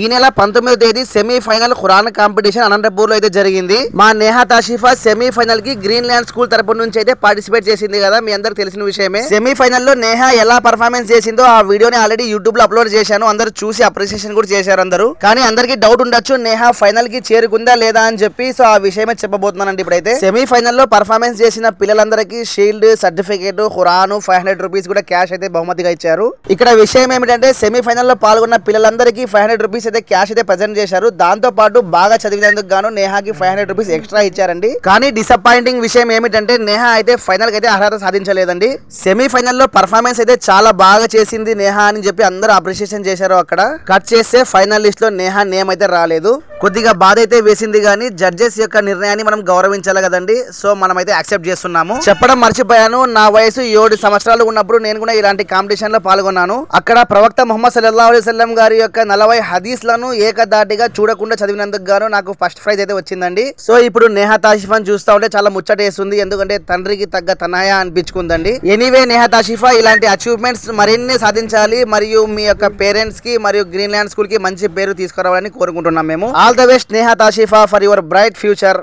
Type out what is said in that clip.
ఈ నెల 19వ తేదీ సెమీఫైనల్ ఖురాన్ కాంపిటీషన్ అనంతపూర్ లో అయితే జరిగింది. మా నేహా తాషిఫా సెమీఫైనల్ కి గ్రీన్ ల్యాండ్ స్కూల్ తరపు నుంచి అయితే పార్టిసిపేట్ చేసింది కదా, మీ అందరికి తెలిసిన విషయమే. సెమీఫైనల్ లో నేహా ఎలా పర్ఫార్మెన్స్ చేసిందో ఆ వీడియోని ఆల్రెడీ యూట్యూబ్ లో అప్లోడ్ చేశాను. అందరూ చూసి అప్రిసియేషన్ కూడా చేశారు అందరూ. కానీ అందరికి డౌట్ ఉండొచ్చు నేహా ఫైనల్ కి చేరుకుందా లేదా అని చెప్పి. సో ఆ విషయమే చెప్పబోతున్నానండి ఇప్పుడైతే. సెమీఫైనల్ లో పర్ఫార్మెన్స్ చేసిన పిల్లలందరికీ షీల్డ్, సర్టిఫికేట్, ఖురాన్, 500 రూపీస్ కూడా క్యాష్ అయితే బహుమతిగా ఇచ్చారు. ఇక్కడ విషయం ఏమిటంటే సెమీఫైనల్ లో పాల్గొన్న పిల్లలందరికీ 500 రూపీస్ అయితే క్యాష్ అయితే ప్రెజెంట్ చేశారు. దాంతో పాటు బాగా చదివినందుకు గాను నేహాకి 500 రూపీస్ ఎక్స్ట్రా ఇచ్చారండి. కానీ డిసప్పాయింటింగ్ విషయం ఏమిటంటే నేహా అయితే ఫైనల్ కి అయితే అర్హత సాధించలేదండి. సెమీఫైనల్ లో పర్ఫార్మెన్స్ అయితే చాలా బాగా చేసింది నేహా అని చెప్పి అందరూ అప్రిషియేషన్ చేశారు. అక్కడ కట్ చేస్తే ఫైనల్ లిస్ట్ లో నేహా నేమ్ అయితే రాలేదు. కొద్దిగా బాధ అయితే వేసింది, కానీ జడ్జెస్ యొక్క నిర్ణయాన్ని మనం గౌరవించాలి కదండి. సో మనం అయితే యాక్సెప్ట్ చేస్తున్నాము. చెప్పడం మర్చిపోయాను, నా వయసు 7 సంవత్సరాలు ఉన్నప్పుడు నేను కూడా ఇలాంటి కాంపిటీషన్ లో పాల్గొన్నాను. అక్కడ ప్రవక్త ముహమ్మద్ సల్లల్లాహు అలైహి వసల్లం గారి యొక్క 40 హదీస్లను ఏకదాటిగా చూడకుండా చదివినందుకు గాను నాకు ఫస్ట్ ప్రైజ్ అయితే వచ్చిందండి. సో ఇప్పుడు నేహా తాషిఫాని చూస్తా ఉంటే చాలా ముచ్చటేస్తుంది, ఎందుకంటే తండ్రికి తగ్గ తనయ అనిపించుకుందండి. ఎనీవే నేహా తాషిఫా ఇలాంటి అచీవ్మెంట్స్ మరిన్ని సాధించాలి, మరియు మీ యొక్క పేరెంట్స్ కి మరియు గ్రీన్ ల్యాండ్ స్కూల్ కి మంచి పేరు తీసుకురావాలని కోరుకుంటున్నాం మేము. All the best Neha Tashifa for your bright future.